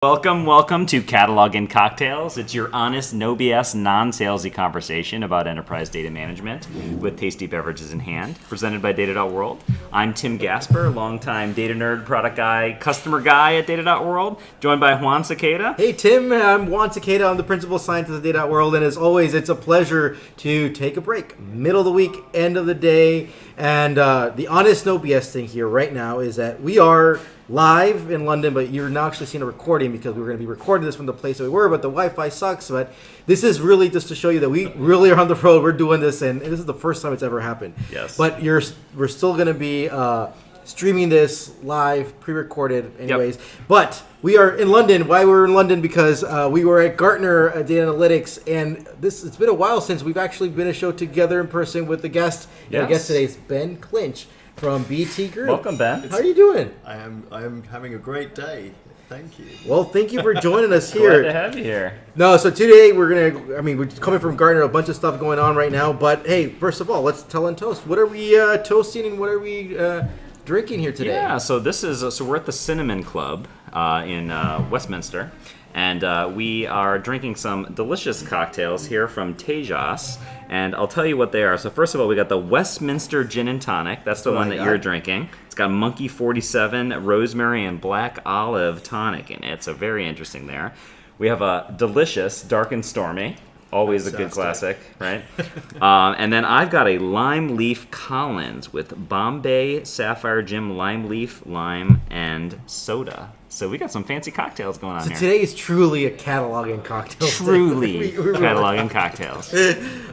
Welcome to Catalog and Cocktails. It's your honest, no BS, non-salesy conversation about enterprise data management with tasty beverages in hand, presented by Data.World. I'm Tim Gasper, longtime data nerd, product guy, customer guy at Data.World, joined by Juan Sequeda. Hey Tim, I'm Juan Sequeda. I'm the principal scientist at Data.World, and as always, it's a pleasure to take a break. Middle of the week, end of the day, and the honest, no BS thing here right now is that we are live in London, but you're not actually seeing a recording because we were going to be recording this from the place that we were, but the Wi-Fi sucks. But this is really just to show you that we really are on the road. We're doing this, and this is the first time it's ever happened. Yes. But we're still going to be streaming this live, pre-recorded anyways. Yep. But we are in London. Why we're in London? Because we were at Gartner Data Analytics, and it's been a while since we've actually been a show together in person with the guest. Yes. Our guest today is Ben Clinch from BT Group. Welcome, Ben. How are you doing? I am having a great day. Thank you. Well, thank you for joining us here. Glad to have you here. No, so today we're coming from Gartner, a bunch of stuff going on right now. But hey, first of all, let's tell and toast. What are we toasting and what are we drinking here today? Yeah, so we're at the Cinnamon Club in Westminster, and we are drinking some delicious cocktails here from Tejas. And I'll tell you what they are. So first of all, we got the Westminster Gin and Tonic. That's the one that you're drinking. It's got Monkey 47, rosemary, and black olive tonic in it. So very interesting there. We have a delicious Dark and Stormy. Always a good classic, right? And then I've got a Lime Leaf Collins with Bombay Sapphire Gin, Lime Leaf, Lime, and Soda. So we got some fancy cocktails going on here. So today is truly a catalog and cocktails. Truly catalog and cocktails.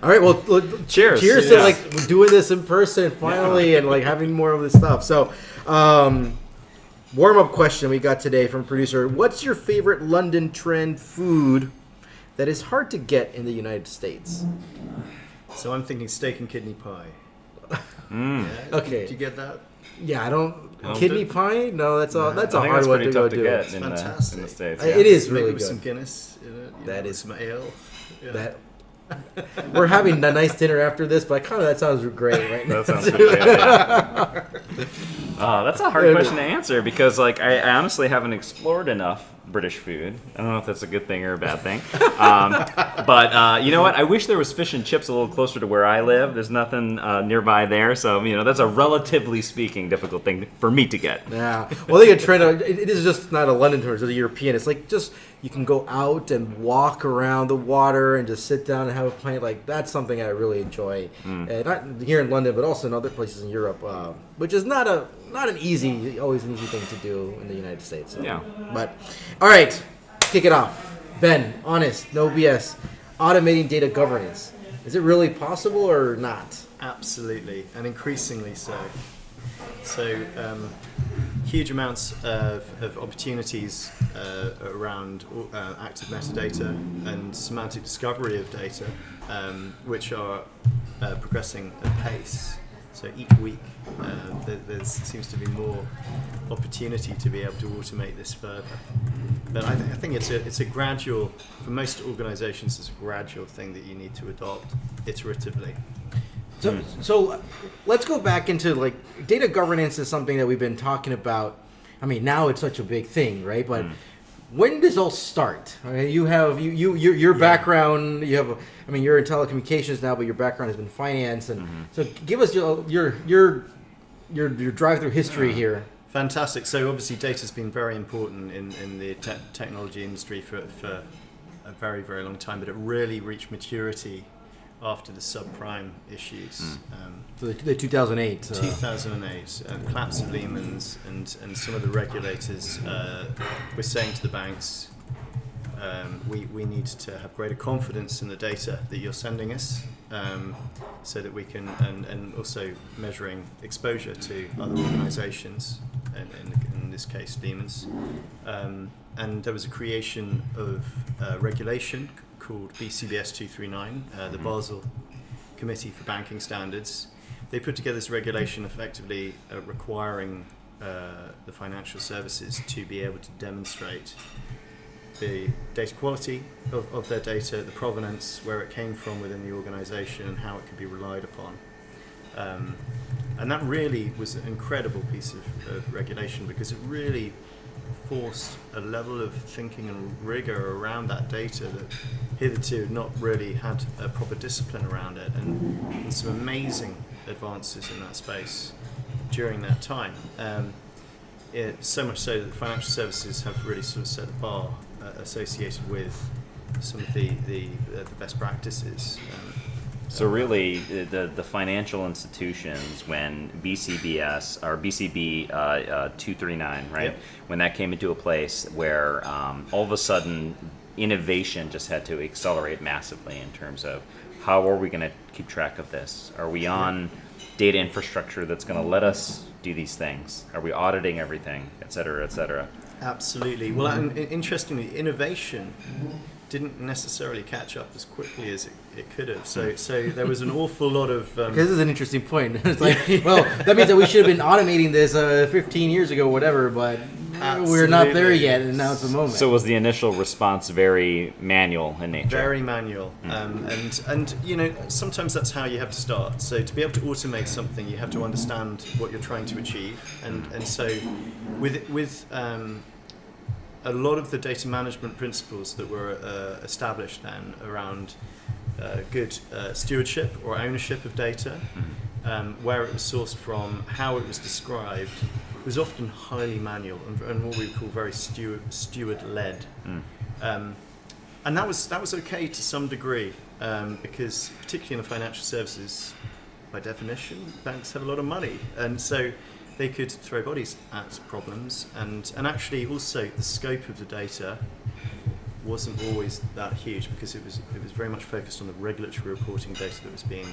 All right, well, cheers. Cheers to we're doing this in person finally and having more of this stuff. So, warm-up question we got today from producer. What's your favorite London trend food that is hard to get in the United States? So I'm thinking steak and kidney pie. Yeah. Okay. Did you get that? Yeah, I don't. Kidney pie? No, that's a hard one to go do. It's fantastic. In the States. Yeah. It is Maybe really with good. some Guinness in it. That is some ale. Yeah. That. We're having a nice dinner after this, but that sounds great right now. That sounds fantastic. That's a hard question to answer because I honestly haven't explored enough British food. I don't know if that's a good thing or a bad thing. But you know what? I wish there was fish and chips a little closer to where I live. There's nothing nearby there, so that's a relatively speaking difficult thing for me to get. Yeah. Well, I think a trend. It is just not a London tour; it's a European. It's just you can go out and walk around the water and just sit down and have a pint. That's something I really enjoy. Not here in London, but also in other places in Europe, which is not always an easy thing to do in the United States. So. Yeah. But all right, kick it off. Ben, honest, no BS. Automating data governance. Is it really possible or not? Absolutely, and increasingly so. So, huge amounts of opportunities around active metadata and semantic discovery of data, which are progressing at pace. So each week there seems to be more opportunity to be able to automate this further. But I think it's a gradual, for most organizations, it's a gradual thing that you need to adopt iteratively. So let's go back into data governance is something that we've been talking about. I mean, now it's such a big thing, right? But when does it all start? Okay, you have your background. You're in telecommunications now, but your background has been finance, and so give us your drive-through history here. Fantastic. So obviously, data's been very important in the technology industry for a very, very long time, but it really reached maturity after the subprime issues. So the 2008. 2008, collapse of Lehman's, and some of the regulators were saying to the banks, we need to have greater confidence in the data that you're sending us, so that we can, and also measuring exposure to other organizations, in this case Lehman's. And there was a creation of regulation called BCBS 239, the Basel Committee for Banking Standards. They put together this regulation effectively requiring the financial services to be able to demonstrate the data quality of their data, the provenance, where it came from within the organization, and how it could be relied upon. And that really was an incredible piece of regulation, because it really forced a level of thinking and rigor around that data that hitherto had not really had a proper discipline around it, and some amazing advances in that space during that time. So much so that financial services have really sort of set the bar associated with some of the best practices. So really, the financial institutions, when BCBS or BCB 239, right? Yep. When that came into a place where all of a sudden innovation just had to accelerate massively in terms of how are we going to keep track of this? Are we on data infrastructure that's going to let us do these things? Are we auditing everything, et cetera, et cetera? Absolutely. Well, and interestingly, innovation didn't necessarily catch up as quickly as it could have. So there was an awful lot of... This is an interesting point. It's like, well, that means that we should have been automating this 15 years ago, whatever, but we're not there yet, and now it's the moment. So was the initial response very manual in nature? Very manual. And you know, sometimes that's how you have to start. So to be able to automate something, you have to understand what you're trying to achieve. And so with a lot of the data management principles that were established then around good stewardship or ownership of data, where it was sourced from, how it was described, was often highly manual and what we call very steward-led. And that was okay to some degree, because particularly in the financial services, by definition, banks have a lot of money, and so they could throw bodies at problems, and actually also the scope of the data wasn't always that huge, because it was very much focused on the regulatory reporting data that was being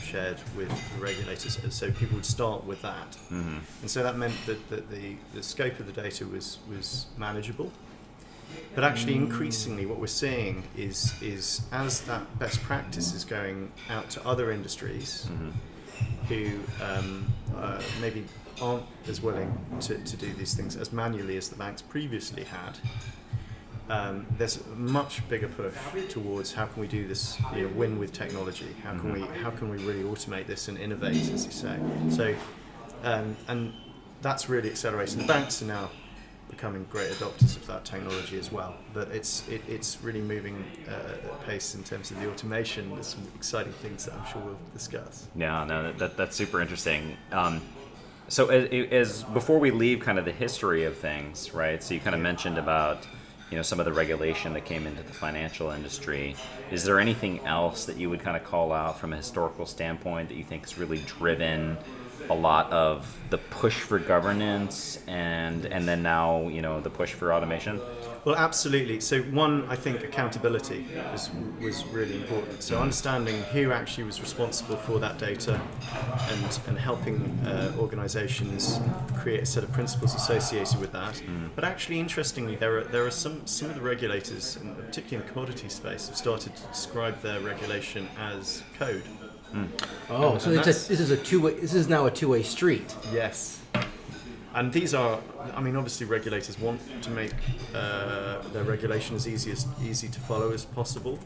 shared with the regulators, so people would start with that. And so that meant that the scope of the data was manageable. But actually increasingly what we're seeing is as that best practice is going out to other industries who maybe aren't as willing to do these things as manually as the banks previously had. There's a much bigger push towards how can we do this, win with technology. How can we really automate this and innovate, as you say. So, and that's really accelerating. The banks are now becoming great adopters of that technology as well. But it's really moving at pace in terms of the automation. There's some exciting things that I'm sure we'll discuss. Yeah, no, that's super interesting. So as before we leave kind of the history of things, right? So you kind of mentioned about some of the regulation that came into the financial industry. Is there anything else that you would kind of call out from a historical standpoint that you think has really driven a lot of the push for governance and then now the push for automation? Well, absolutely. So one, I think accountability was really important. So understanding who actually was responsible for that data and helping organizations create a set of principles associated with that. But actually, interestingly, there are some of the regulators, and particularly in the commodity space, have started to describe their regulation as code. Oh, so this is now a two-way street. Yes. And these are, obviously regulators want to make their regulation as easy to follow as possible.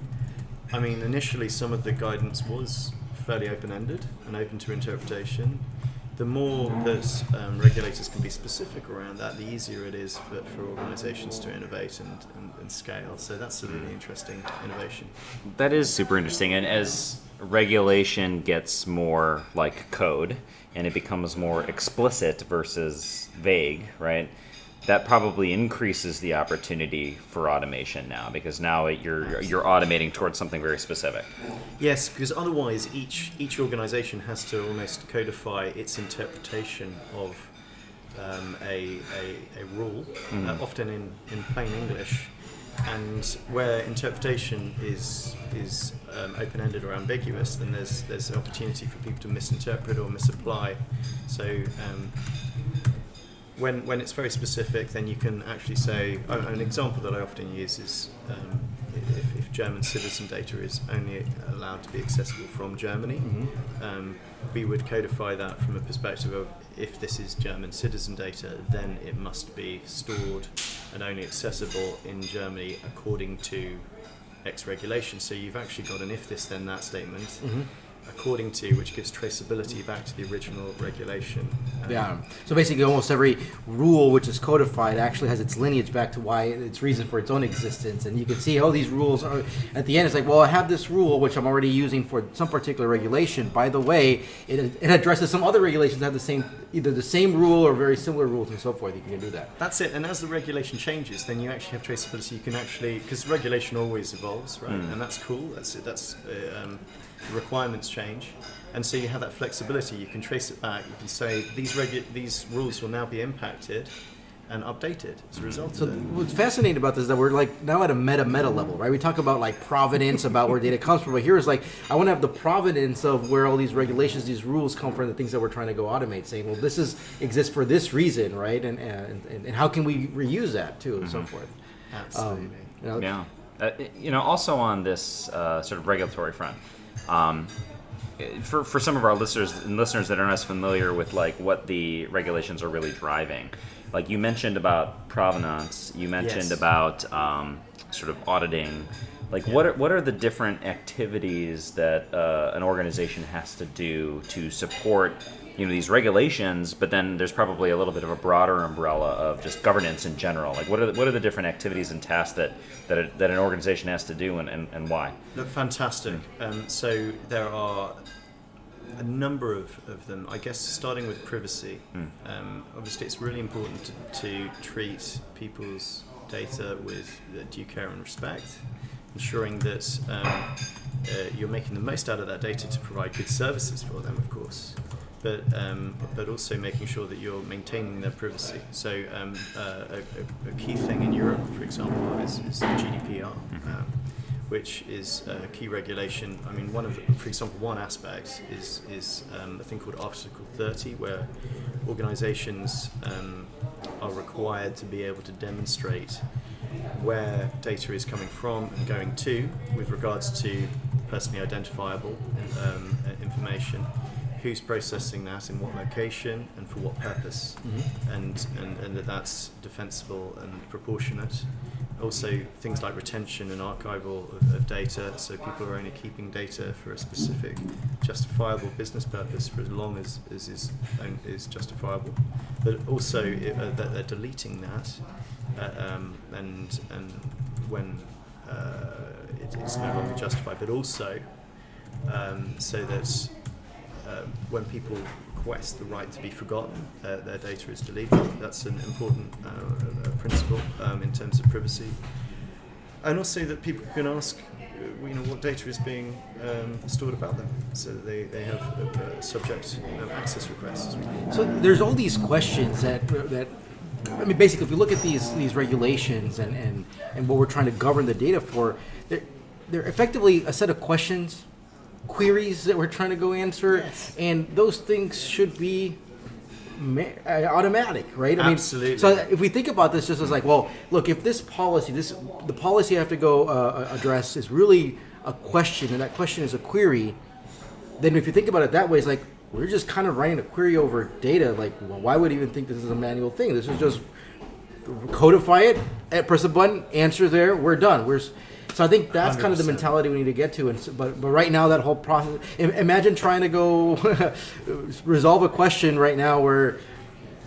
Initially some of the guidance was fairly open-ended and open to interpretation. The more that regulators can be specific around that, the easier it is for organizations to innovate and scale. So that's a really interesting innovation. That is super interesting. And as regulation gets more like code and it becomes more explicit versus vague, right? That probably increases the opportunity for automation now, because now you're automating towards something very specific. Yes, because otherwise each organization has to almost codify its interpretation of a rule, often in plain English. And where interpretation is open-ended or ambiguous, then there's an opportunity for people to misinterpret or misapply. So when it's very specific, then you can actually say, an example that I often use is if German citizen data is only allowed to be accessible from Germany, we would codify that from a perspective of, if this is German citizen data, then it must be stored and only accessible in Germany according to X regulation. So you've actually got an if this then that statement. according to, which gives traceability back to the original regulation. Yeah. So basically, almost every rule which is codified actually has its lineage back to why its reason for its own existence, and you can see, these rules are at the end. It's like, well, I have this rule which I'm already using for some particular regulation. By the way, it addresses some other regulations that have either the same rule or very similar rules and so forth. You can do that. That's it. And as the regulation changes, then you actually have traceability. You can actually, because regulation always evolves, right? And that's cool. That's it. The requirements change, and so you have that flexibility. You can trace it back. You can say these rules will now be impacted and updated as a result So of it. what's fascinating about this is that we're like now at a meta level, right? We talk about like provenance, about where data comes from, but here is like, I want to have the provenance of where all these regulations, these rules come from, the things that we're trying to go automate, saying, well, this exists for this reason, right? And how can we reuse that too, and so forth. Absolutely. Also on this sort of regulatory front, for some of our listeners that aren't as familiar with like what the regulations are really driving, like you mentioned about provenance, you mentioned Yes. about sort of auditing, like what are the different activities that an organization has to do to support these regulations, but then there's probably a little bit of a broader umbrella of just governance in general. Like what are the different activities and tasks that an organization has to do, and why? Look, fantastic. So there are a number of them. I guess starting with privacy. Obviously, it's really important to treat people's data with due care and respect, ensuring that you're making the most out of that data to provide good services for them, of course. But also making sure that you're maintaining their privacy. So a key thing in Europe, for example, is GDPR, which is a key regulation. I mean, for example, one aspect is a thing called Article 30, where organizations are required to be able to demonstrate where data is coming from and going to with regards to personally identifiable information, who's processing that, in what location, and for what purpose, and that's defensible and proportionate. Also, things like retention and archival of data, so people are only keeping data for a specific justifiable business purpose for as long as is justifiable, but also that they're deleting that, and when it's no longer justified, but also so that when people request the right to be forgotten, their data is deleted. That's an important principle in terms of privacy. And also that people can ask, what data is being stored about them, so that they have subject access requests. So there's all these questions that I mean, basically, if you look at these regulations and what we're trying to govern the data for, they're effectively a set of questions, queries that we're trying to go answer, and those things should be automatic, right? I Absolutely. mean, so if we think about this just as like, well, look, if the policy I have to go address is really a question, and that question is a query, then if you think about it that way, it's like, we're just kind of writing a query over data. Like, well, why would you even think this is a manual thing? This is just codify it, press a button, answer there, we're done. So I think that's 100%. Kind of the mentality we need to get to. But right now, that whole process. Imagine trying to go resolve a question right now where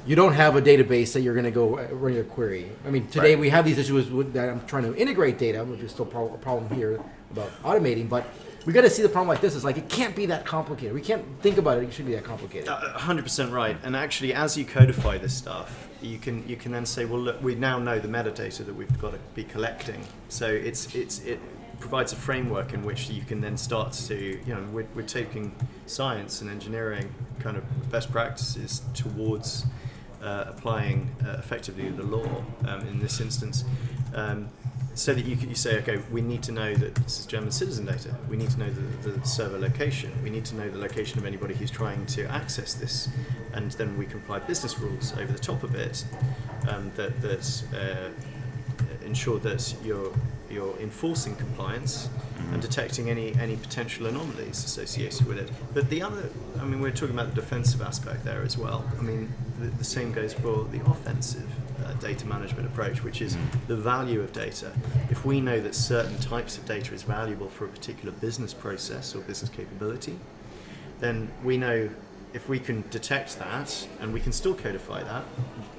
you don't have a database that you're going to go run your query. I mean, today we have these issues that I'm trying to integrate data, which is still a problem here about automating. But we got to see the problem like this. It's like, it can't be that complicated. We can't think about it. It should be that complicated. 100% right. And actually, as you codify this stuff, you can then say, well, look, we now know the metadata that we've got to be collecting. So it provides a framework in which you can then start to, we're taking science and engineering kind of best practices towards applying effectively the law in this instance. So that you say, okay, we need to know that this is German citizen data. We need to know the server location. We need to know the location of anybody who's trying to access this, and then we can apply business rules over the top of it that ensure that you're enforcing compliance and detecting any potential anomalies associated with it. But we're talking about the defensive aspect there as well. I mean, the same goes for the offensive data management approach, which is the value of data. If we know that certain types of data is valuable for a particular business process or business capability, then we know if we can detect that and we can still codify that,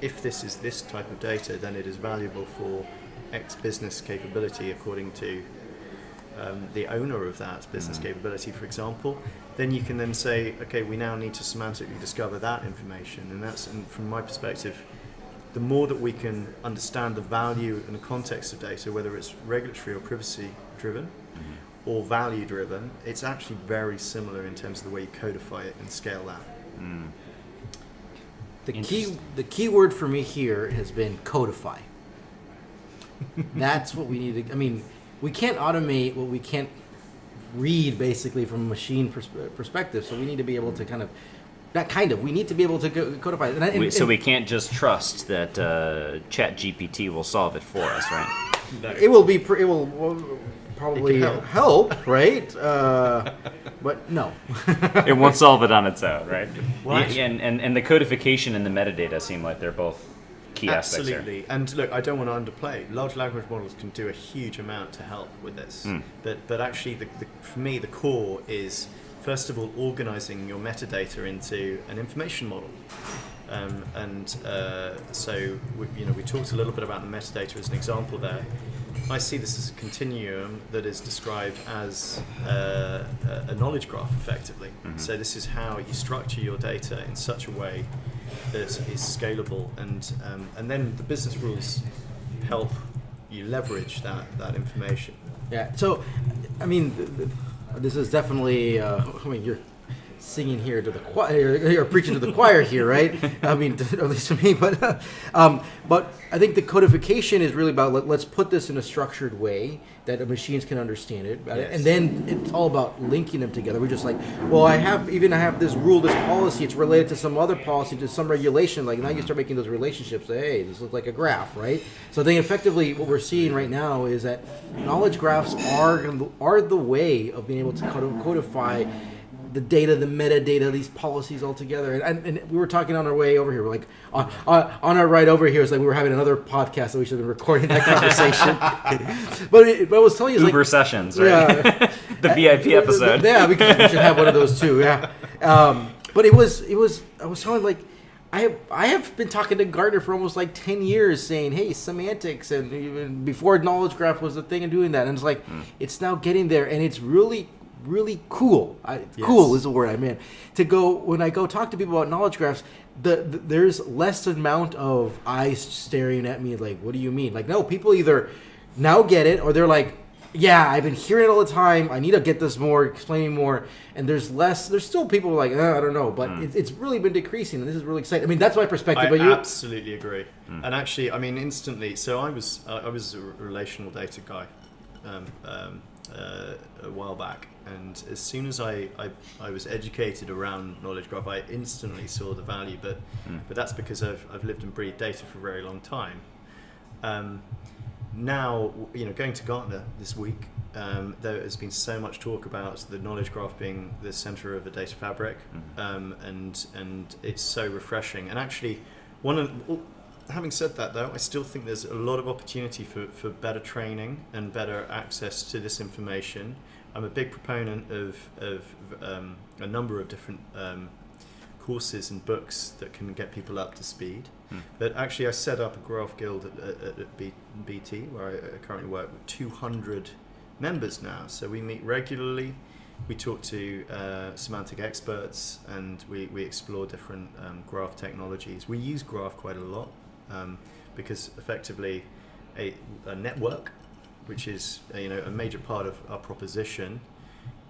if this is this type of data, then it is valuable for X business capability according to the owner of that business capability, for example. Then you can then say, okay, we now need to semantically discover that information. And from my perspective, the more that we can understand the value and the context of data, whether it's regulatory or privacy driven, or value driven, it's actually very similar in terms of the way you codify it and scale that. The key word for me here has been codify. That's what we need to. I mean, we can't automate what we can't read, basically, from a machine perspective. So we need to be able to we need to be able to codify it. So we can't just trust that ChatGPT will solve it for us, right? It will probably help, right? But no. It won't solve it on its own, right? Well, And the codification and the metadata seem like they're both key aspects here. Absolutely. And look, I don't want to underplay. Large language models can do a huge amount to help with this. But actually, for me, the core is, first of all, organizing your metadata into an information model. So we talked a little bit about the metadata as an example there. I see this as a continuum that is described as a knowledge graph, effectively. So this is how you structure your data in such a way that is scalable, and then the business rules help you leverage that information. Yeah. So, I mean, this is definitely. I mean, you're singing here to the choir, you're preaching to the choir here, right? I mean, at least to me, but I think the codification is really about let's put this in a structured way that the machines can understand it, Yes. and then it's all about linking them together. We're just like, well, I have this rule, this policy, it's related to some other policy, to some regulation. Like now you start making those relationships. Hey, this looks like a graph, right? So I think effectively what we're seeing right now is that knowledge graphs are the way of being able to codify the data, the metadata, these policies all together. And we were talking on our way over here. We're like, on our ride over here, it's like we were having another podcast that we should have been recording that conversation. but I was telling you, Uber like, sessions, right? Yeah, The VIP episode. Yeah, we should have one of those too. Yeah. But it was. I was telling, like, I have been talking to Gartner for almost like 10 years, saying, hey, semantics, and even before knowledge graph was a thing, and doing that, and it's like it's now getting there, and it's really cool. Cool is the word I meant. To go, when I go talk to people about knowledge graphs, there's less amount of eyes staring at me like, what do you mean? Like, no, people either now get it, or they're like, yeah, I've been hearing it all the time, I need to get this more, explaining more. And there's still people like, I don't know, but it's really been decreasing, and this is really exciting. I mean, that's my perspective. I absolutely agree. And actually, I mean, instantly, so I was a relational data guy a while back, and as soon as I was educated around knowledge graph, I instantly saw the value. But that's because I've lived and breathed data for a very long time. Now, going to Gartner this week, there has been so much talk about the knowledge graph being the center of a data fabric, and it's so refreshing. And actually, having said that, though, I still think there's a lot of opportunity for better training and better access to this information. I'm a big proponent of a number of different courses and books that can get people up to speed. But actually, I set up a graph guild at BT, where I currently work with 200 members now. So we meet regularly, we talk to semantic experts, and we explore different graph technologies. We use graph quite a lot because effectively a network, which is a major part of our proposition,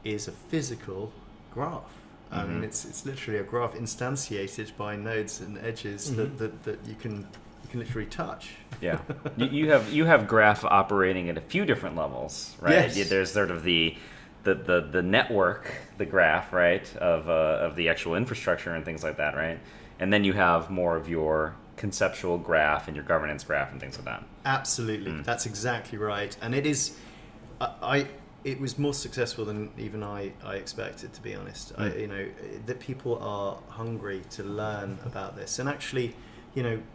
is a physical graph. I mean, it's literally a graph instantiated by nodes and edges that you can literally touch. Yeah, you have graph operating at a few different levels, right? Yes. There's sort of the network, the graph, right, of the actual infrastructure and things like that, right? And then you have more of your conceptual graph and your governance graph and things like that. Absolutely, that's exactly right. And it is, it was more successful than even I expected, to be honest. That people are hungry to learn about this. And actually,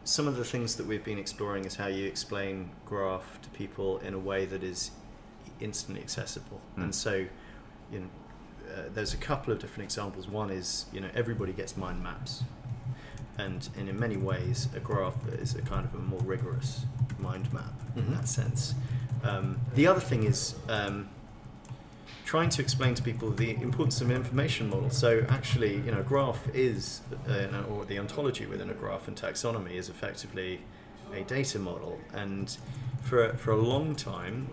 some of the things that we've been exploring is how you explain graph to people in a way that is instantly accessible. And so, there's a couple of different examples. One is, everybody gets mind maps, and in many ways a graph is a kind of a more rigorous mind map in that sense. The other thing is trying to explain to people the importance of an information model. So actually, a graph is, or the ontology within a graph and taxonomy is effectively a data model. And for a long time,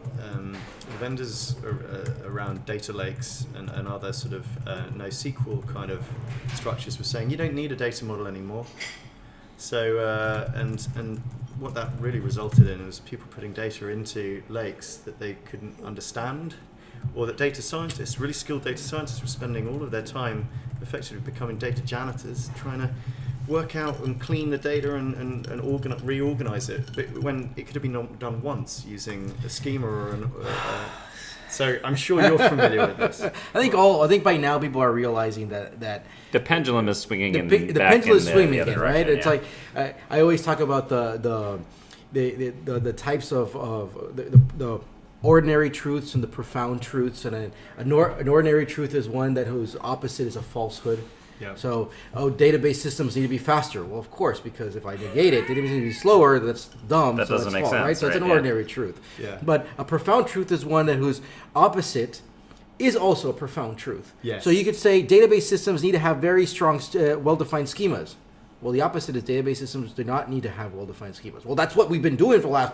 vendors around data lakes and other sort of NoSQL kind of structures were saying, you don't need a data model anymore. So, and what that really resulted in was people putting data into lakes that they couldn't understand, or that data scientists, really skilled data scientists, were spending all of their time effectively becoming data janitors, trying to work out and clean the data and reorganize it, but when it could have been done once using a schema or so I'm sure you're familiar with this. I think by now people are realizing that the pendulum is swinging the pendulum is swinging again, right? It's like I always talk about the types of the ordinary truths and the profound truths, and an ordinary truth is one whose opposite is a falsehood. Yeah. So, database systems need to be faster. Well, of course, because if I negate it, database need to be slower. That's dumb. That so doesn't make false, sense, right? So it's an ordinary truth. Yeah. But a profound truth is one whose opposite is also a profound truth. Yes. So you could say database systems need to have very strong, well-defined schemas. Well, the opposite is database systems do not need to have well-defined schemas. Well, that's what we've been doing for the last...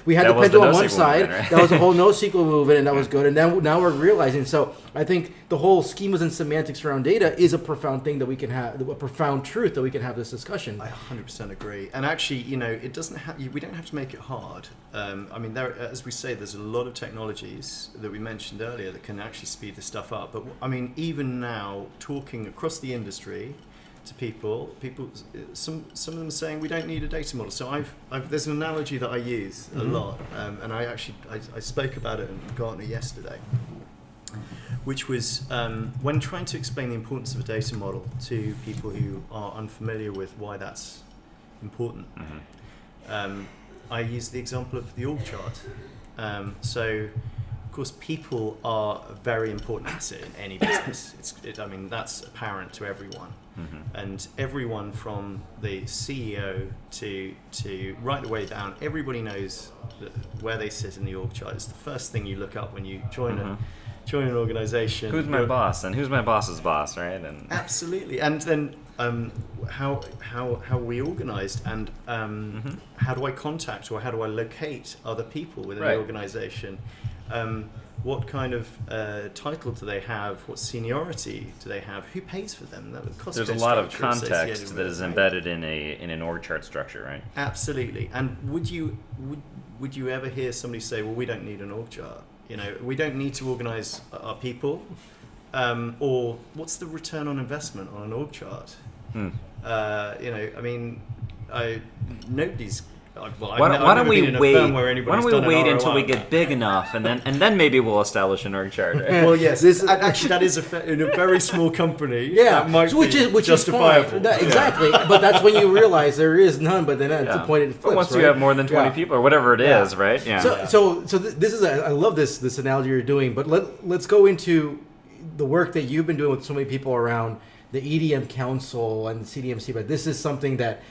we had the pendulum on one side. Movement, right? That was a whole NoSQL movement, and that was good. And now we're realizing. So I think the whole schemas and semantics around data is a profound thing that we can have, a profound truth that we can have this discussion. I 100% agree. And actually, it doesn't have... We don't have to make it hard. As we say, there's a lot of technologies that we mentioned earlier that can actually speed this stuff up. But even now, talking across the industry to people, some of them are saying we don't need a data model. So there's an analogy that I use a lot, and I spoke about it in Gartner yesterday, which was when trying to explain the importance of a data model to people who are unfamiliar with why that's important. I use the example of the org chart. So, of course, people are a very important asset in any business. That's apparent to everyone. And everyone from the CEO to right the way down, everybody knows where they sit in the org chart. It's the first thing you look up when you join an organization. Who's my boss and who's my boss's boss, right? And absolutely. And then how we organized, and how do I contact or how do I locate other people within the organization? What kind of title do they have? What seniority do they have? Who pays for them? There's a lot of context that is embedded in an org chart structure, right? Absolutely. And would you ever hear somebody say, "Well, we don't need an org chart. We don't need to organize our people," or what's the return on investment on an org chart? Nobody's. Why don't we wait until we get big enough, and then maybe we'll establish an org chart? Right? Well, yes. Actually, that is in a very small company. Yeah, that might which be is justifiable. fine. Exactly. But that's when you realize there is none. But then at the point it flips. But once you have more than 20 people or whatever it is, right? Yeah. So this is I love this analogy you're doing. But let's go into the work that you've been doing with so many people around the EDM Council and the CDMC. But this is something that.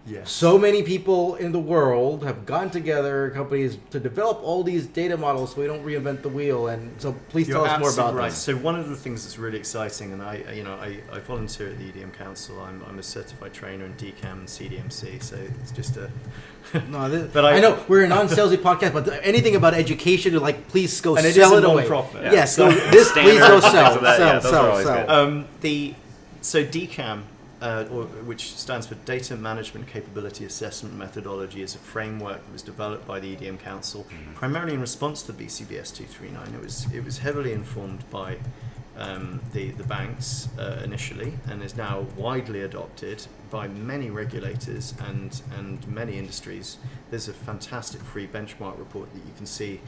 Yes. So many people in the world have gotten together, companies, to develop all these data models so we don't reinvent the wheel. And so please tell us more about right. this. So one of the things that's really exciting, and I volunteer at the EDM Council. I'm a certified trainer in DCAM and CDMC, so it's just a... But I know we're a non-salesy podcast, but anything about education, please go sell it away. Yeah. Yes, please go sell. So DCAM, which stands for Data Management Capability Assessment Methodology, is a framework that was developed by the EDM Council, primarily in response to BCBS 239. It was heavily informed by the banks initially, and is now widely adopted by many regulators and many industries. There's a fantastic free benchmark report that you can see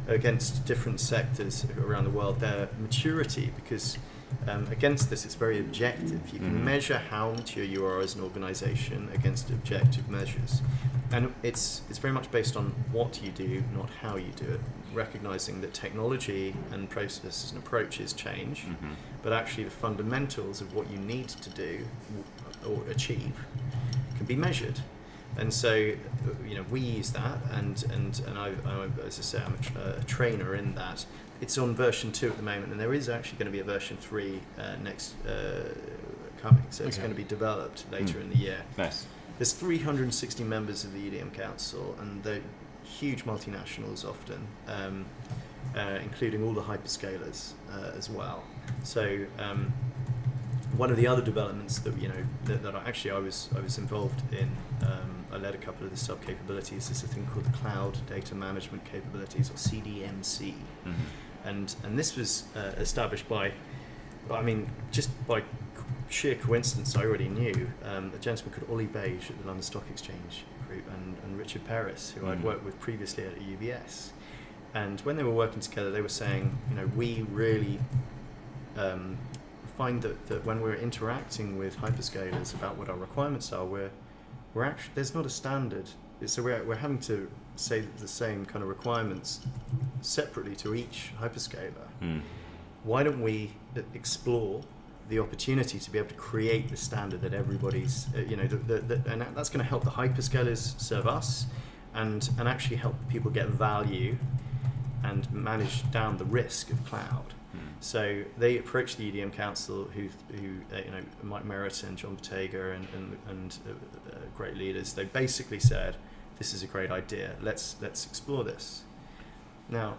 against different sectors around the world, their maturity, because against this, it's very objective. You can measure how mature you are as an organization against objective measures. And it's very much based on what you do, not how you do it. recognizing that technology and processes and approaches change, but actually the fundamentals of what you need to do or achieve can be measured. And so, we use that, and I, as I say, I'm a trainer in that. It's on version 2 at the moment, and there is actually going to be a version 3 next coming. So it's going to be developed later in the year. Nice. There's 360 members of the EDM Council, and they're huge multinationals often, including all the hyperscalers as well. So one of the other developments that that I was involved in, I led a couple of the sub capabilities. Is a thing called the Cloud Data Management Capabilities, or CDMC, and this was established by, just by sheer coincidence. I already knew a gentleman called Ollie Beige at the London Stock Exchange Group, and Richard Perris, who I'd worked with previously at UBS. And when they were working together, they were saying, we really find that when we're interacting with hyperscalers about what our requirements are, we're actually, there's not a standard. So we're having to say the same kind of requirements separately to each hyperscaler. Why don't we explore the opportunity to be able to create the standard that everybody's, and that's going to help the hyperscalers serve us, and actually help people get value and manage down the risk of cloud. So they approached the EDM Council, who Mike Merritt and John Bottega and great leaders. They basically said, "This is a great idea. Let's explore this." Now,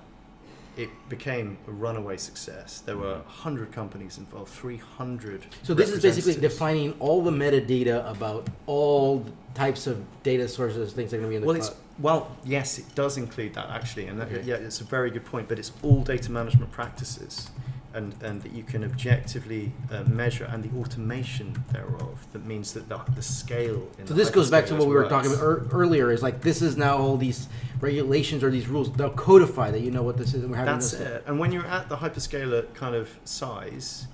it became a runaway success. There were 100 companies involved, 300. So this is basically defining all the metadata about all types of data sources, things that are going to be in the cloud. Well, yes, it does include that actually, and it's a very good point. But it's all data management practices, and that you can objectively measure, and the automation thereof. That means that the scale. So this goes back to what we were talking about earlier. Is like this is now all these regulations or these rules. They'll codify that you know what this is. And we're having That's it. And when you're at the hyperscaler kind of size,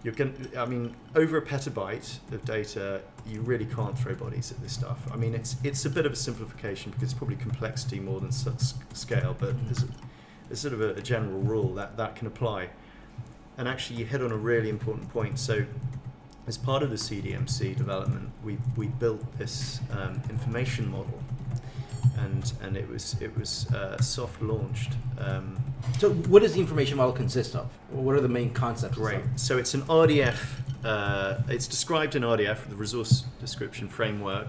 you're going. Over a petabyte of data, you really can't throw bodies at this stuff. It's a bit of a simplification because it's probably complexity more than scale, but there's sort of a general rule that can apply. And actually, you hit on a really important point. So, as part of the CDMC development, we built this information model, and it was soft launched. So, what does the information model consist of? What are the main concepts? Great. So it's an RDF. It's described in RDF, the Resource Description Framework,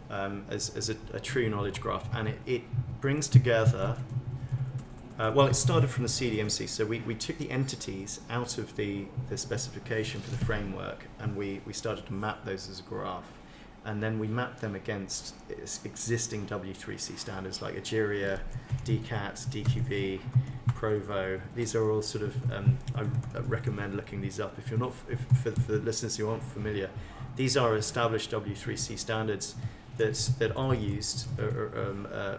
as a true knowledge graph, and it brings together. It started from the CDMC, so we took the entities out of the specification for the framework, and we started to map those as a graph, and then we mapped them against existing W3C standards like Ageria, DCAT, DQV, Provo. These are all sort of, I recommend looking these up if for the listeners who aren't familiar. These are established W3C standards that are used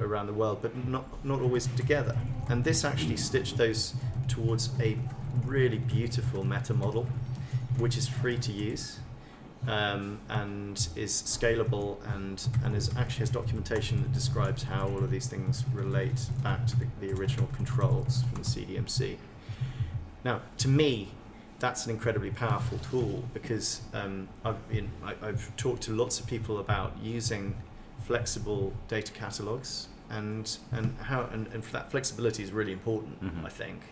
around the world, but not always together. And this actually stitched those towards a really beautiful meta model, which is free to use, and is scalable, and actually has documentation that describes how all of these things relate back to the original controls from the CDMC. Now, to me, that's an incredibly powerful tool because I've talked to lots of people about using flexible data catalogs and for that flexibility is really important, I think.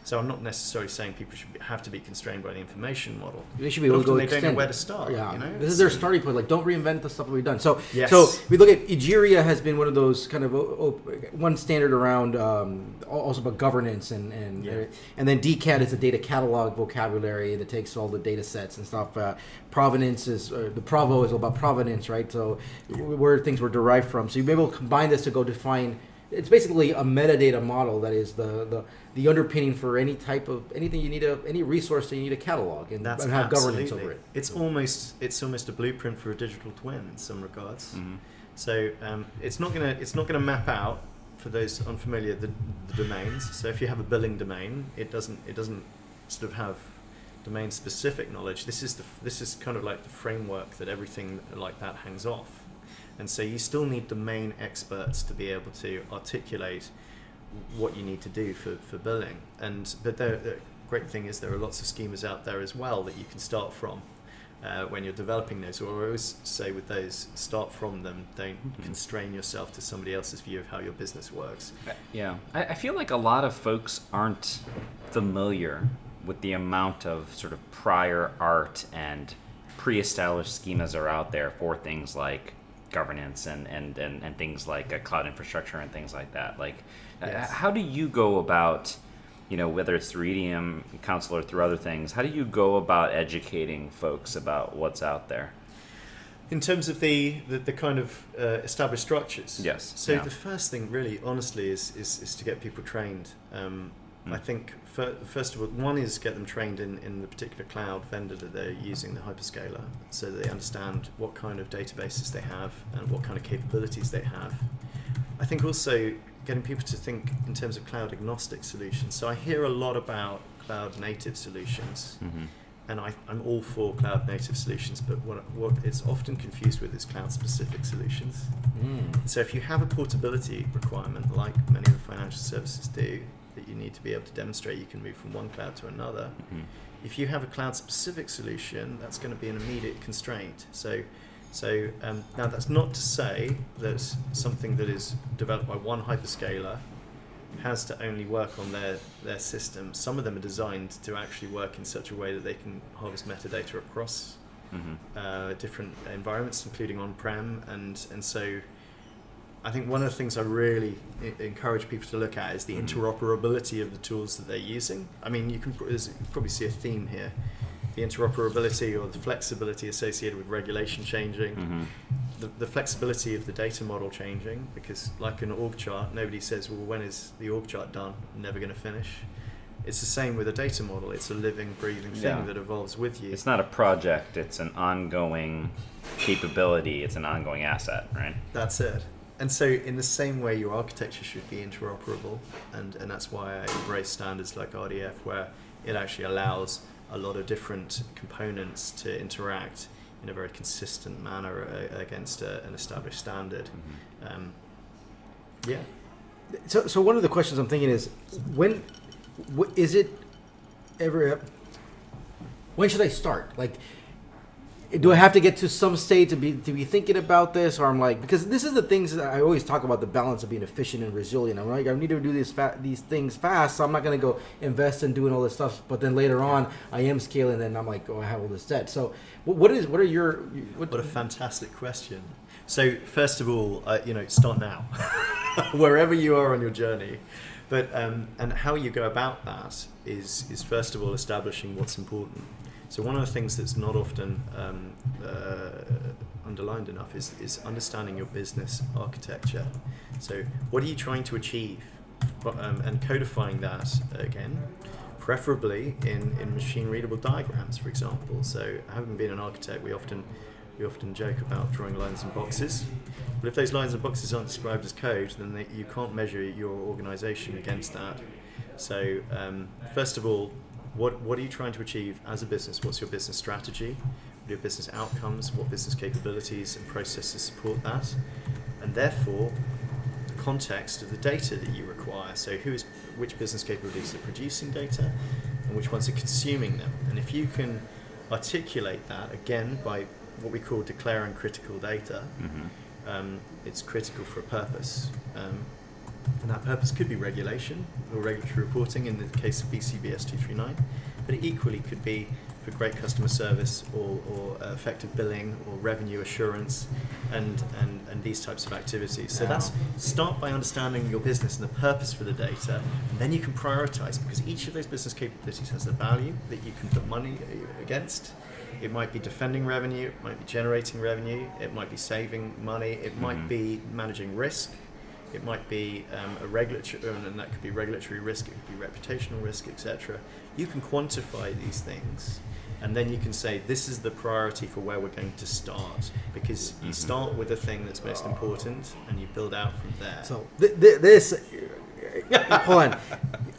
So I'm not necessarily saying people should have to be constrained by the information model. They should be able to go extend. They don't know where to start. Yeah. This is their starting point. Like, don't reinvent the stuff that we've done. So, yes. So we look at Ageria has been one of those kind of one standard around also about governance and then DCAT is a data catalog vocabulary that takes all the data sets and stuff. Provenance is the Provo is all about provenance, right? So where things were derived from. So you'll be able to combine this to go define. It's basically a metadata model that is the underpinning for any type of anything you need any resource that you need a catalog and have governance over it. It's almost a blueprint for a digital twin in some regards. So it's not gonna map out, for those unfamiliar, the domains. So if you have a billing domain, it doesn't sort of have domain specific knowledge. This is kind of like the framework that everything like that hangs off. And so you still need domain experts to be able to articulate what you need to do for billing. But the great thing is there are lots of schemas out there as well that you can start from when you're developing those. Or I always say with those, start from them. Don't constrain yourself to somebody else's view of how your business works. Yeah, I feel like a lot of folks aren't familiar with the amount of sort of prior art and pre-established schemas are out there for things like governance and things like cloud infrastructure and things like that. Like, Yes. how do you go about, whether it's through EDM Council or through other things, how do you go about educating folks about what's out there? In terms of the kind of established structures. Yes. So Yeah. the first thing, really, honestly, is to get people trained. I think first of all, one is get them trained in the particular cloud vendor that they're using, the hyperscaler, so that they understand what kind of databases they have and what kind of capabilities they have. I think also getting people to think in terms of cloud agnostic solutions. So I hear a lot about cloud native solutions. And I'm all for cloud native solutions, but what it's often confused with is cloud specific solutions. So if you have a portability requirement, like many of the financial services do, that you need to be able to demonstrate you can move from one cloud to another, if you have a cloud specific solution, that's going to be an immediate constraint. So now that's not to say that something that is developed by one hyperscaler has to only work on their system. Some of them are designed to actually work in such a way that they can harvest metadata across different environments, including on-prem, and so I think one of the things I really encourage people to look at is the interoperability of the tools that they're using. I mean, you can probably see a theme here. The interoperability or the flexibility associated with regulation changing, the flexibility of the data model changing, because like an org chart, nobody says, well, when is the org chart done? I'm never going to finish. It's the same with a data model. It's a living, breathing thing that evolves with you. It's not a project, it's an ongoing capability, it's an ongoing asset, right? That's it. And so in the same way, your architecture should be interoperable, and that's why I embrace standards like RDF, where it actually allows a lot of different components to interact in a very consistent manner against an established standard. So one of the questions I'm thinking is, when should I start? Like, do I have to get to some state to be thinking about this, or I'm like, because this is the things that I always talk about, the balance of being efficient and resilient. I'm like, I need to do these things fast, so I'm not going to go invest in doing all this stuff. But then later on, I am scaling, and I'm like, oh, I have all this debt. So what are your what a fantastic question. So first of all, start now, wherever you are on your journey. But and how you go about that is first of all establishing what's important. So one of the things that's not often underlined enough is understanding your business architecture. So what are you trying to achieve? And codifying that, again, preferably in machine-readable diagrams, for example. So having been an architect, we often joke about drawing lines and boxes. But if those lines and boxes aren't described as code, then you can't measure your organization against that. So first of all, what are you trying to achieve as a business? What's your business strategy? What are your business outcomes? What business capabilities and processes support that? And therefore, the context of the data that you require. So which business capabilities are producing data and which ones are consuming them? And if you can articulate that, again, by what we call declaring critical data, it's critical for a purpose. And that purpose could be regulation or regulatory reporting in the case of BCBS 239, but it equally could be for great customer service or effective billing or revenue assurance and these types of activities. So that's start by understanding your business and the purpose for the data, and then you can prioritize, because each of those business capabilities has a value that you can put money against. It might be defending revenue, it might be generating revenue, it might be saving money, it might be managing risk. It might be a regulatory, and that could be regulatory risk, it could be reputational risk, etc. You can quantify these things, and then you can say, this is the priority for where we're going to start, because you start with the thing that's most important, and you build out from there. So this, hold on.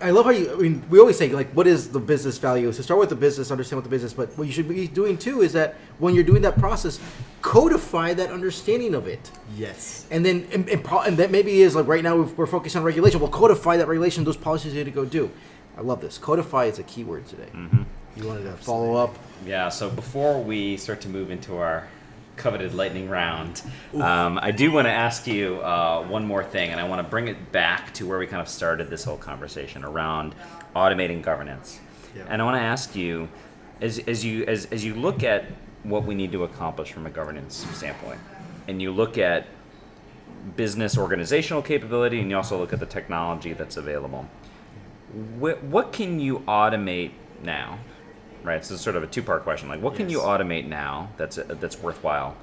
I love how you. I mean, we always say like, what is the business value? So start with the business, understand what the business. But what you should be doing too is that when you're doing that process, codify that understanding of it. Yes. And then and that maybe is like right now we're focused on regulation. Well, codify that regulation. Those policies you need to go do. I love this. Codify is a key word today. Mm-hmm. You wanted to follow up? Yeah, so before we start to move into our coveted lightning round, I do want to ask you one more thing, and I want to bring it back to where we kind of started this whole conversation around automating governance. Yeah. And I want to ask you, as you look at what we need to accomplish from a governance standpoint, and you look at business organizational capability, and you also look at the technology that's available, what can you automate now? Right, so it's sort of a two-part question. Like, what can you automate now that's worthwhile,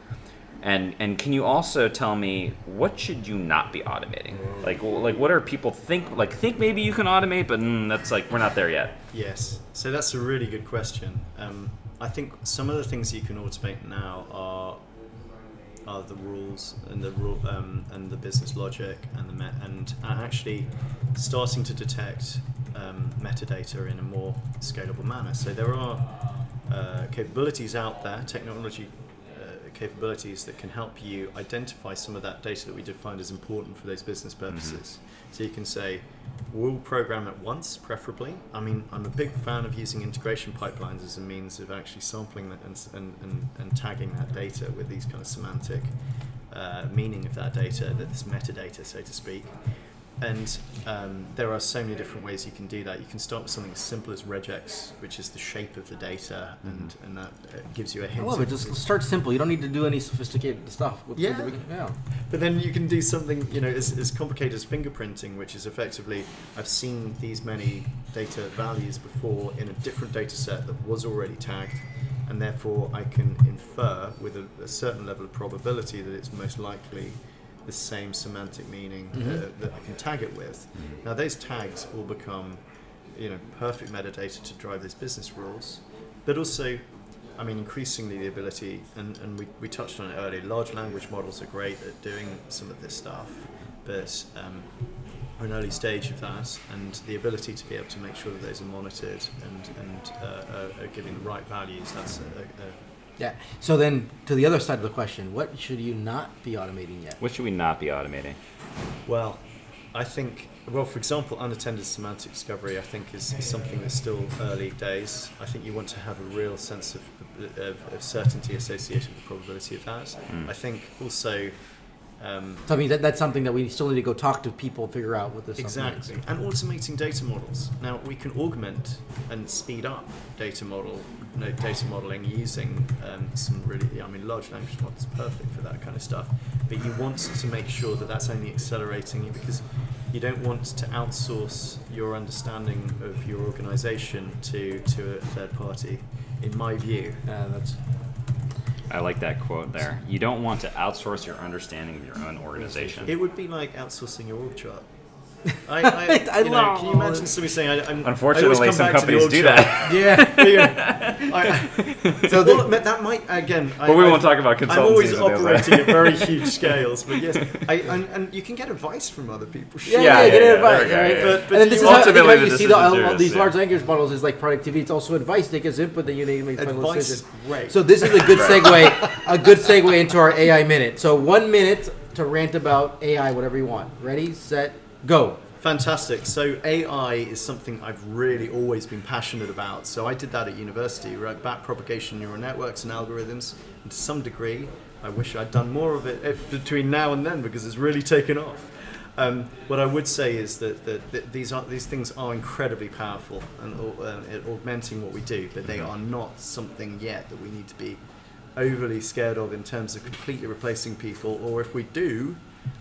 and can you also tell me what should you not be automating? Like what are people think maybe you can automate, but that's like we're not there yet. Yes, so that's a really good question. I think some of the things you can automate now are the rules and the business logic and actually starting to detect metadata in a more scalable manner. So there are capabilities out there, technology capabilities that can help you identify some of that data that we defined as important for those business purposes. So you can say, we'll program at once, preferably. I mean, I'm a big fan of using integration pipelines as a means of actually sampling that and tagging that data with these kind of semantic meaning of that data, that's metadata, so to speak. And there are so many different ways you can do that. You can start with something as simple as regex, which is the shape of the data, and that gives you a hint. I love it. Just start simple. You don't need to do any sophisticated stuff. Yeah. But then you can do something, as complicated as fingerprinting, which is effectively, I've seen these many data values before in a different data set that was already tagged, and therefore I can infer with a certain level of probability that it's most likely the same semantic meaning that I can tag it with. Now those tags will become, perfect metadata to drive these business rules, but also, increasingly the ability, and we touched on it earlier, large language models are great at doing some of this stuff, but we're in an early stage of that, and the ability to be able to make sure that those are monitored and are giving the right values, that's Yeah. So then, to the other side of the question, what should you not be automating yet? What should we not be automating? Well, I think, for example, unattended semantic discovery, I think is something that's still early days. I think you want to have a real sense of certainty associated with the probability of that. I think also... So I mean that's something that we still need to go talk to people, figure out what this exactly, is. And automating data models. Now we can augment and speed up data modeling using some really, large language models, perfect for that kind of stuff. But you want to make sure that that's only accelerating you, because you don't want to outsource your understanding of your organization to a third party. In my view, I like that quote there. You don't want to outsource your understanding of your own organization. It would be like outsourcing your org chart. Can you imagine somebody saying, unfortunately, some companies do that. So that might, again... But we won't talk about consultancies. I'm always operating at very huge scales, but yes. And you can get advice from other people. Get advice. Right? But and this is ultimately how you see these large language models is like productivity. It's also advice. Take as input that you need to make final decisions. Right. So this is a good segue into our AI minute. So 1 minute to rant about AI, whatever you want. Ready, set, go. Fantastic. So AI is something I've really always been passionate about. So I did that at university, wrote backpropagation neural networks and algorithms. And to some degree, I wish I'd done more of it between now and then, because it's really taken off. What I would say is that these things are incredibly powerful and augmenting what we do, but they are not something yet that we need to be overly scared of in terms of completely replacing people, or if we do,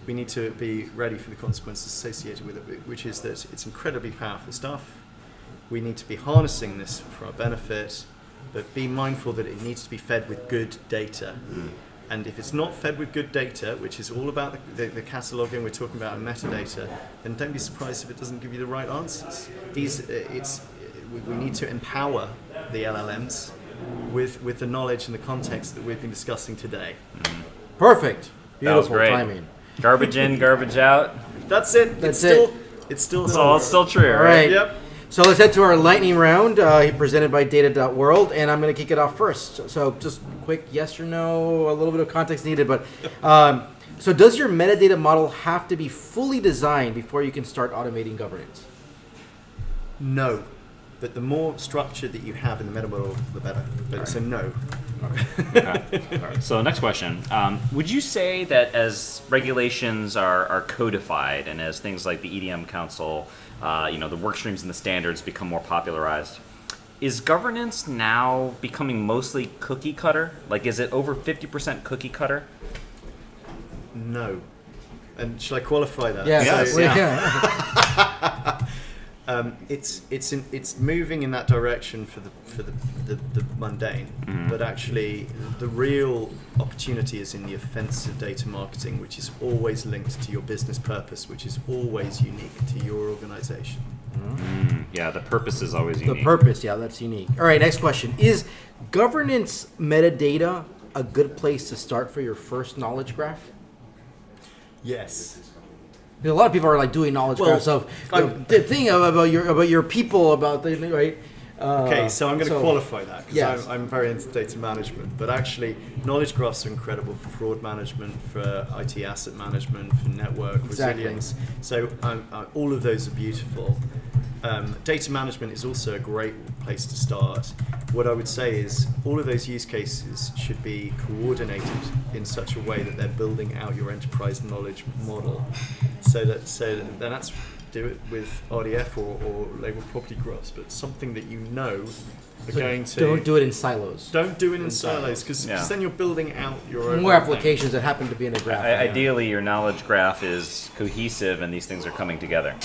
we need to be ready for the consequences associated with it, which is that it's incredibly powerful stuff. We need to be harnessing this for our benefit, but be mindful that it needs to be fed with good data. And if it's not fed with good data, which is all about the cataloging we're talking about and metadata, then don't be surprised if it doesn't give you the right answers. We need to empower the LLMs with the knowledge and the context that we've been discussing today. Perfect. Beautiful that was great. timing. Garbage in, garbage out. That's it. That's it's it. It's still So it's still true, All right? right. Yep. So let's head to our lightning round, presented by Data.World, and I'm going to kick it off first. So just quick yes or no, a little bit of context needed, but so does your metadata model have to be fully designed before you can start automating governance? No. But the more structure that you have in the meta model, the better. But so no. Okay. All right. So next question. Would you say that as regulations are codified and as things like the EDM Council, the work streams and the standards become more popularized, is governance now becoming mostly cookie cutter? Like, is it over 50% cookie cutter? No. And should I qualify that? Yeah. Yes, So, yeah. It's moving in that direction for the mundane, but actually the real opportunity is in the offensive data marketing, which is always linked to your business purpose, which is always unique to your organization. Yeah, the purpose is always The unique. purpose, yeah, that's unique. All right, next question. Is governance metadata a good place to start for your first knowledge graph? Yes. Because a lot of people are like doing knowledge Well, graphs of the thing about your people, about the right. Okay, so I'm going to qualify that because yes. I'm very into data management, but actually knowledge graphs are incredible for fraud management, for IT asset management, for network Exactly. resilience. So all of those are beautiful. Data management is also a great place to start. What I would say is all of those use cases should be coordinated in such a way that they're building out your enterprise knowledge model, so that then that's do it with RDF or label property graphs, but something that you know are going to Don't do it in silos. don't do it in silos because then you're building out your own More thing. applications that happen to be in a graph. Ideally, your knowledge graph is cohesive and these things are coming together.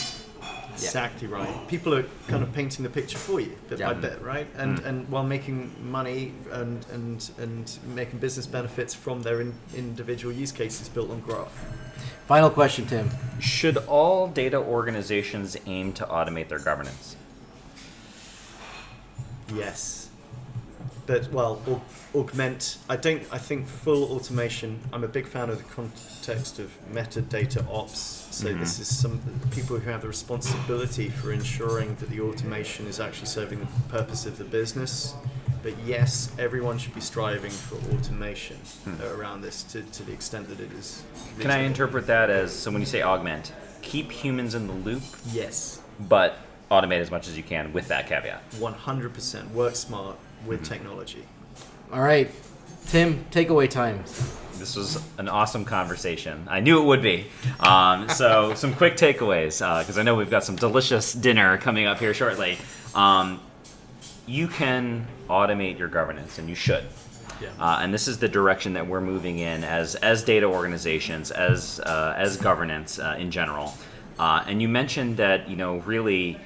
Exactly right. People are kind of painting the picture for you bit by bit, right? And while making money and making business benefits from their individual use cases built on graph. Final question, Tim. Should all data organizations aim to automate their governance? Yes. But augment. I think full automation. I'm a big fan of the context of metadata ops. So this is some people who have the responsibility for ensuring that the automation is actually serving the purpose of the business. But yes, everyone should be striving for automation around this to the extent that it is. Can I interpret that as, so when you say augment, keep humans in the loop, Yes. but automate as much as you can with that caveat? 100%. Work smart with technology. All right, Tim, takeaway time. This was an awesome conversation. I knew it would be. So some quick takeaways, because I know we've got some delicious dinner coming up here shortly. You can automate your governance, and you should. Yeah. And this is the direction that we're moving in as data organizations, as governance in general. And you mentioned that really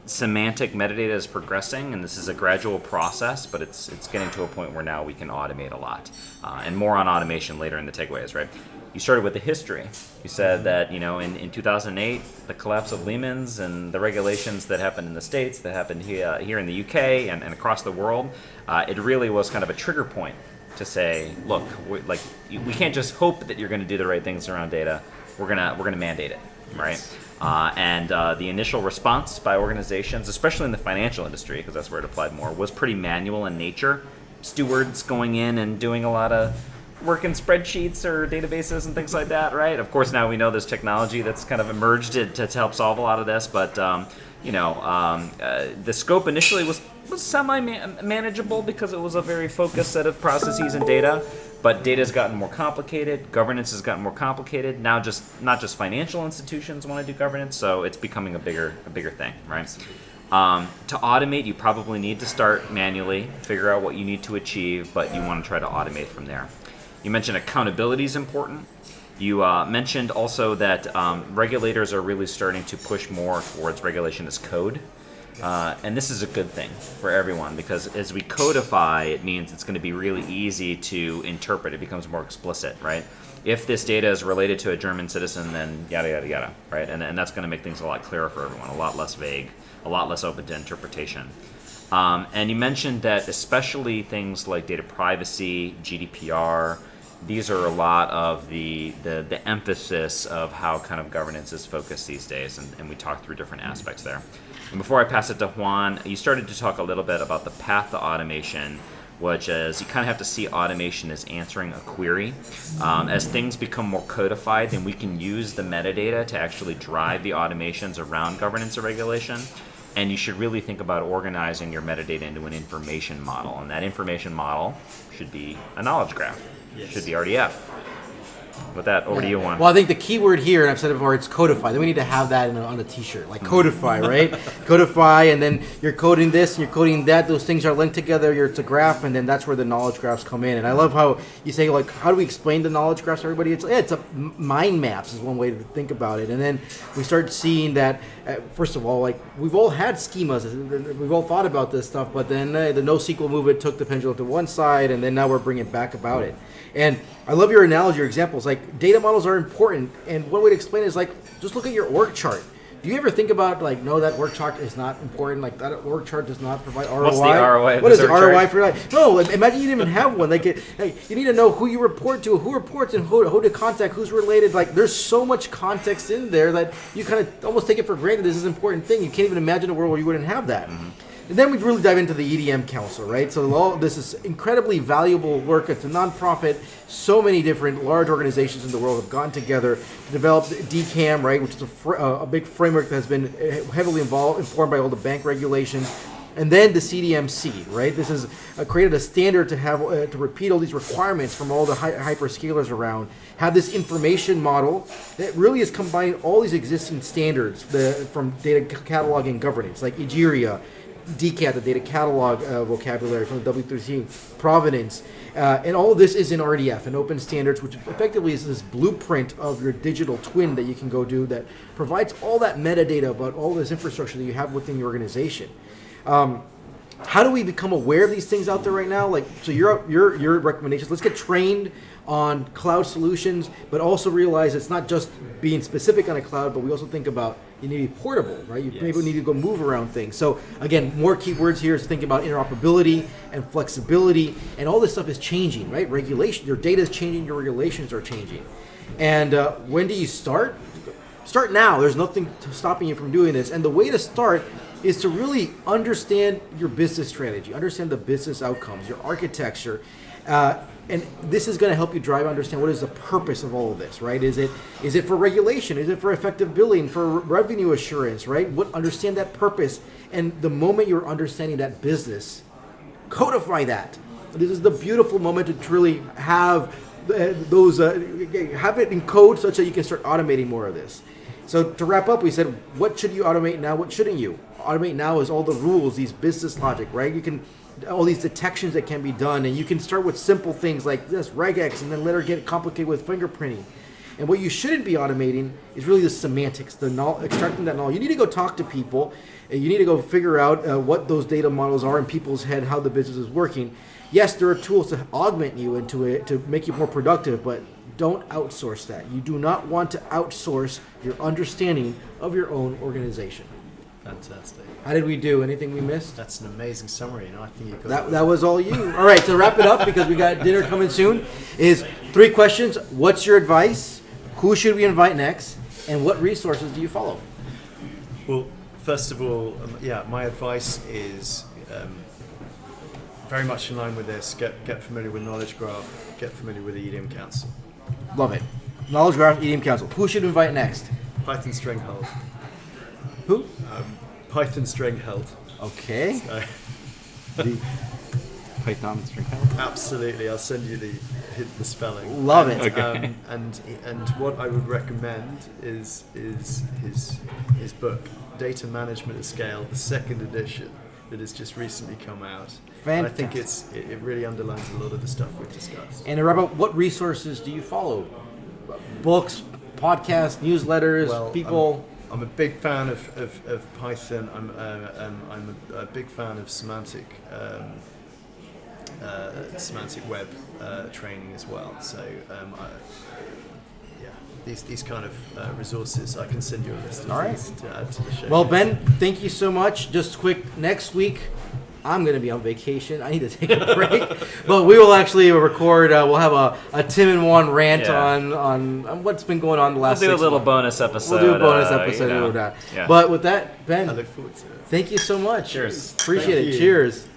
semantic metadata is progressing, and this is a gradual process, but it's getting to a point where now we can automate a lot. And more on automation later in the takeaways, right? You started with the history. You said that in 2008, the collapse of Lehman's and the regulations that happened in the States, that happened here in the UK and across the world, it really was kind of a trigger point to say, look, we can't just hope that you're going to do the right things around data. We're gonna mandate it, right? And the initial response by organizations, especially in the financial industry, because that's where it applied more, was pretty manual in nature. Stewards going in and doing a lot of work in spreadsheets or databases and things like that, right? Of course, now we know there's technology that's kind of emerged to help solve a lot of this, but the scope initially was semi-manageable because it was a very focused set of processes and data. But data's gotten more complicated. Governance has gotten more complicated. Now, not just financial institutions want to do governance, so it's becoming a bigger thing, right? To automate, you probably need to start manually, figure out what you need to achieve, but you want to try to automate from there. You mentioned accountability is important. You mentioned also that regulators are really starting to push more towards regulation as code. And this is a good thing for everyone because as we codify, it means it's going to be really easy to interpret. It becomes more explicit, right? If this data is related to a German citizen, then yada, yada, yada, right? And that's going to make things a lot clearer for everyone, a lot less vague, a lot less open to interpretation. And you mentioned that especially things like data privacy, GDPR, these are a lot of the emphasis of how kind of governance is focused these days, and we talked through different aspects there. And before I pass it to Juan, you started to talk a little bit about the path to automation, which is you kind of have to see automation as answering a query. As things become more codified, then we can use the metadata to actually drive the automations around governance or regulation. And you should really think about organizing your metadata into an information model. And that information model should be a knowledge graph. Yes. Should be RDF. With that, over to you, Juan. Well, I think the key word here, and I've said it before, it's codify. Then we need to have that on a t-shirt, like codify, right? Codify, and then you're coding this, and you're coding that. Those things are linked together. It's a graph, and then that's where the knowledge graphs come in. And I love how you say, like, how do we explain the knowledge graphs to everybody? It's a mind maps is one way to think about it. And then we start seeing that, first of all, like, we've all had schemas. We've all thought about this stuff, but then the NoSQL movement took the pendulum to one side, and then now we're bringing it back about it. And I love your analogy, your examples. Like, data models are important, and one way to explain it is, like, just look at your org chart. Do you ever think about, like, no, that org chart is not important, like, that org chart does not provide ROI? What's the ROI? What is the ROI for that? No, imagine you didn't even have one. Like, you need to know who you report to, who reports, and who to contact, who's related. Like, there's so much context in there that you kind of almost take it for granted. This is an important thing. You can't even imagine a world where you wouldn't have that. Mm-hmm. And then we really dive into the EDM Council, right? So this is incredibly valuable work. It's a nonprofit. So many different large organizations in the world have gotten together to develop DCAM, right, which is a big framework that has been heavily informed by all the bank regulations. And then the CDMC, right? This has created a standard to have to repeat all these requirements from all the hyperscalers around. Have this information model that really is combining all these existing standards from data catalog and governance, like Egeria, DCAT, the data catalog vocabulary from the W3C, provenance, and all of this is in RDF and open standards, which effectively is this blueprint of your digital twin that you can go do that provides all that metadata about all this infrastructure that you have within your organization. How do we become aware of these things out there right now? Like, so your recommendations, let's get trained on cloud solutions, but also realize it's not just being specific on a cloud, but we also think about you need to be portable, right? You maybe need to go move around things. So again, more keywords here is thinking about interoperability and flexibility, and all this stuff is changing, right? Regulation, your data is changing, your regulations are changing. And when do you start? Start now. There's nothing stopping you from doing this. And the way to start is to really understand your business strategy, understand the business outcomes, your architecture, and this is going to help you understand what is the purpose of all of this, right? Is it for regulation? Is it for effective billing, for revenue assurance, right? Understand that purpose, and the moment you're understanding that business, codify that. This is the beautiful moment to truly have have it in code such that you can start automating more of this. So to wrap up, we said, what should you automate now? What shouldn't you? Automate now is all the rules, these business logic, right? You can all these detections that can be done, and you can start with simple things like this regex, and then later get complicated with fingerprinting. And what you shouldn't be automating is really the semantics, extracting that knowledge. You need to go talk to people, and you need to go figure out what those data models are in people's head, how the business is working. Yes, there are tools to augment you into it to make you more productive, but don't outsource that. You do not want to outsource your understanding of your own organization. Fantastic. How did we do? Anything we missed? That's an amazing summary, and I think you got that was all you. All right, to wrap it up, because we got dinner coming soon, is 3 questions. What's your advice? Who should we invite next? And what resources do you follow? Well, first of all, my advice is very much in line with this. Get familiar with Knowledge Graph. Get familiar with the EDM Council. Love it. Knowledge Graph, EDM Council. Who should we invite next? Python string held. Who? Python string held. Okay. The Python string held? Absolutely. I'll send you the spelling. Love it. Okay. And what I would recommend is his book, Data Management at Scale, the 2nd edition that has just recently come out. Fantastic. And I think it really underlines a lot of the stuff we've discussed. And about what resources do you follow? Books, podcasts, newsletters, people. I'm a big fan of Python. I'm a big fan of semantic web training as well. So these kind of resources, I can send you a list of these to add to the show. Well, Ben, thank you so much. Just quick, next week, I'm going to be on vacation. I need to take a break. But we will actually record. We'll have a Tim and Juan rant on what's been going on the last 6 months. We'll do a little bonus episode. We'll do a bonus episode. Yeah. But with that, Ben, I look forward to it. thank you so much. Cheers. Appreciate Thank it. you. Cheers.